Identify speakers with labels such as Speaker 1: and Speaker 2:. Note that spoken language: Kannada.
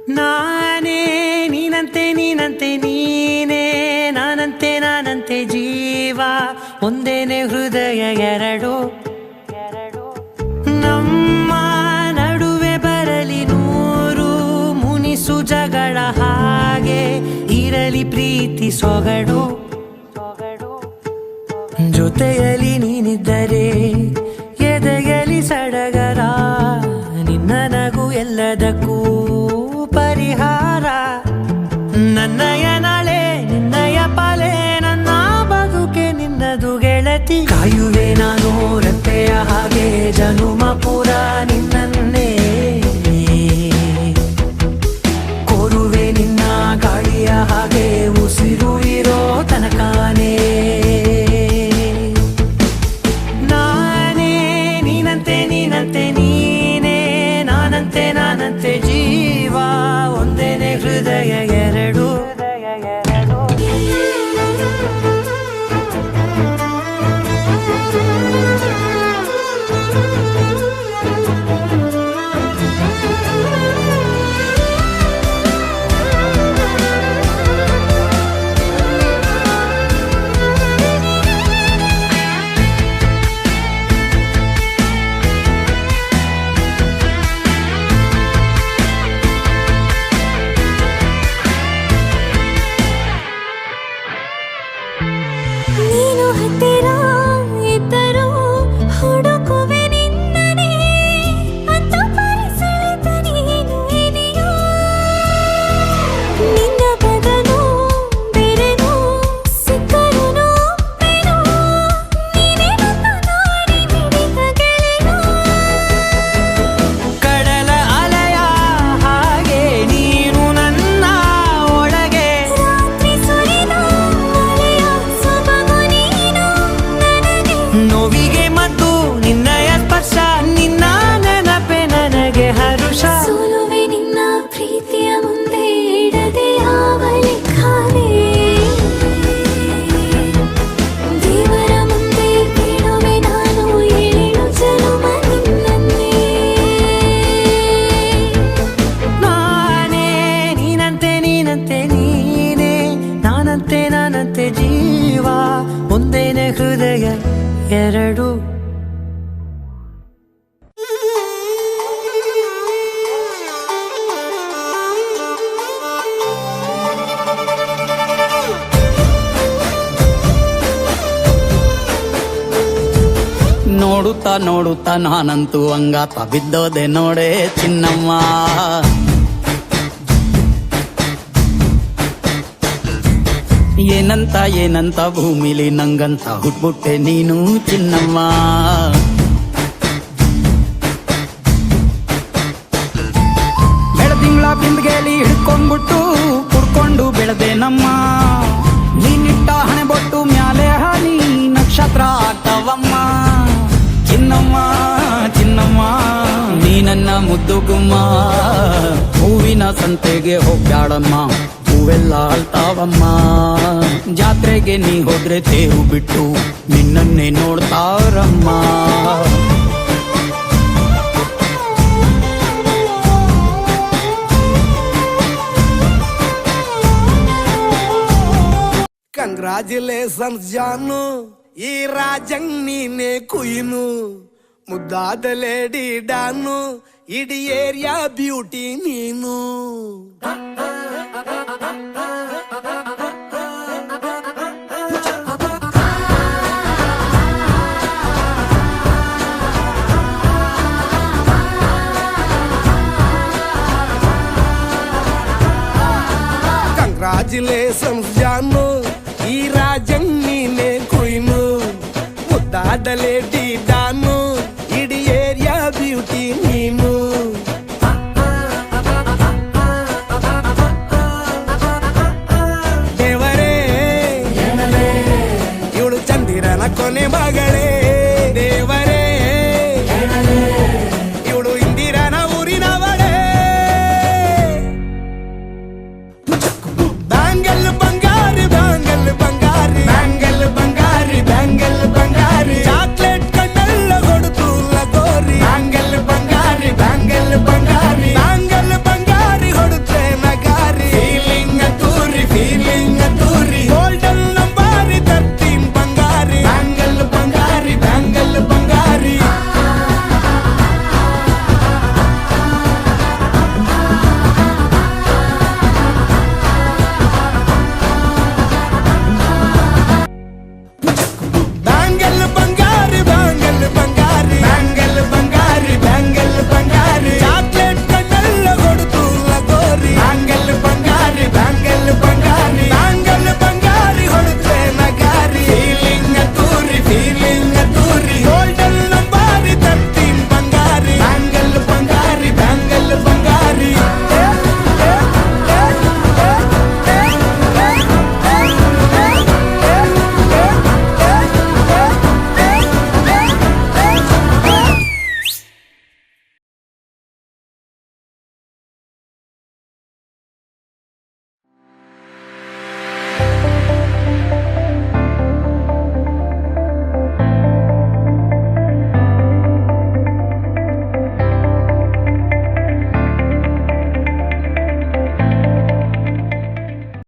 Speaker 1: ನಾನೇ ನೀನಂತೆ ನೀನಂತೆ ನೀನೇ ನಾನಂತೆ ನಾನಂತೆ ಜೀವ ಒಂದೇನೆ ಹೃದಯ ಎರಡು ನಮ್ಮ ನಡುವೆ ಬರಲಿ ನೂರು ಮುನಿಸು ಜಗಳ ಹಾಗೆ ಇರಲಿ ಪ್ರೀತಿ ಸೊಗಡು ಜೊತೆಯಲ್ಲಿ ನೀನಿದ್ದರೆ ಎದೆಯಲಿ ಸಡಗರ ನಿನ್ನ ನಗು ಎಲ್ಲದಕ್ಕೂ ಪರಿಹಾರ ನನ್ನಯ ನಾಳೆ ನಿನ್ನಯ ಪಾಲೆ ನನ್ನ ಬದುಕೆ ನಿನ್ನದು ಗೆಳತಿ ಕಾಯುವೆ ನಾನು ರತ್ತೆಯ ಹಾಗೆ ಜನುಮ ಪುರ ನಿನ್ನನ್ನೇ ಕೋರುವೆ ನಿನ್ನ ಗಾಳಿಯ ಹಾಗೆ ಉಸಿರು ಇರೋ ತನಕಾನೇ ನಾನೇ ನೀನಂತೆ ನೀನಂತೆ ನೀನೇ ನಾನಂತೆ ನಾನಂತೆ ಜೀವ ಒಂದೇನೆ ಹೃದಯ ಎರಡು
Speaker 2: ನೀನು ಹತ್ತಿರ ಇದ್ದರೂ ಹುಡುಕುವೆ ನಿನ್ನನೇ ಅಂತ ಪರಿಸೆಳೆದ ನೀನು ಇದೆಯೋ ನಿನ್ನ ಬದಲು ಬೇರೆನೋ ಸಿಕ್ಕರೂ ಒಪ್ಪೆನೋ ನೀನೇ ನನ್ನ ನಾಡಿ ಮಿಡಿದ ಗೆಳೆಯೋ
Speaker 1: ಕಡಲ ಅಲೆಯ ಹಾಗೆ ನೀನು ನನ್ನ ಒಳಗೆ
Speaker 2: ರಾತ್ರಿ ಸುರಿದ ಮಳೆಯ ಸೊಬಗು ನೀನು ನನಗೆ
Speaker 1: ನೋವಿಗೆ ಮತ್ತು ನಿನ್ನಯ ಸ್ಪರ್ಶ ನಿನ್ನ ನೆನಪೆ ನನಗೆ ಹರುಷ
Speaker 2: ಸೋಲುವೆ ನಿನ್ನ ಪ್ರೀತಿಯ ಮುಂದೆ ಇಡದೆ ಯಾವ ಲೆಕ್ಕವೇ ದೇವರ ಮುಂದೆ ಬಿಡುವೆ ನಾನು ಏಳು ಜನುಮ ನಿನ್ನನ್ನೇ
Speaker 1: ನಾನೇ ನೀನಂತೆ ನೀನಂತೆ ನೀನೇ ನಾನಂತೆ ನಾನಂತೆ ಜೀವ ಒಂದೇನೆ ಹೃದಯ ಎರಡು
Speaker 3: ನೋಡುತ್ತಾ ನೋಡುತ್ತಾ ನಾನಂತೂ ಹಂಗಾತ ಬಿದ್ದೋದೆ ನೋಡೆ ಚಿನ್ನಮ್ಮ ಏನಂತ ಏನಂತ ಭೂಮಿಲಿ ನಂಗಂತ ಹುಟ್ಬಿಟ್ಟೆ ನೀನು ಚಿನ್ನಮ್ಮ ಬೆಳದಿಂಗ್ಳ ಬಿಂದಿಗೆಲಿ ಹಿಡ್ಕೊಂಡ್ಬಿಟ್ಟು ಕುಡ್ಕೊಂಡು ಬೆಳೆದೆ ನಮ್ಮ ನೀನಿಟ್ಟ ಹಣೆ ಬೊಟ್ಟು ಮ್ಯಾಲೆ ಹನಿ ನಕ್ಷತ್ರ ಆಗ್ತಾವಮ್ಮ ಚಿನ್ನಮ್ಮ ಚಿನ್ನಮ್ಮ ನೀ ನನ್ನ ಮುದ್ದು ಗುಮ್ಮ ಹೂವಿನ ಸಂತೆಗೆ ಹೋಗ್ಯಾಡಮ್ಮ ಹೂವೆಲ್ಲ ಅಳ್ತಾವಮ್ಮ ಜಾತ್ರೆಗೆ ನೀ ಹೋದ್ರೆ ತೇರು ಬಿಟ್ಟು ನಿನ್ನನ್ನೇ ನೋಡ್ತಾರಮ್ಮ
Speaker 4: ಕಂಗ್ರಾಚುಲೇಷನ್ಸ್ ಜಾನು ಈ ರಾಜಂಗ್ ನೀನೆ ಕುಯ್ನು ಮುದ್ದಾದ ಲೇಡಿ ಡಾನು ಇಡೀ ಏರಿಯಾ ಬ್ಯೂಟಿ ನೀನು ಕಂಗ್ರಾಚುಲೇಷನ್ಸ್ ಜಾನು ಈ ರಾಜಂಗ್ ನೀನೆ ಕುಯ್ನು ಮುದ್ದಾದ ಲೇಡಿ ಡಾನು ಇಡೀ ಏರಿಯಾ ಬ್ಯೂಟಿ ನೀನು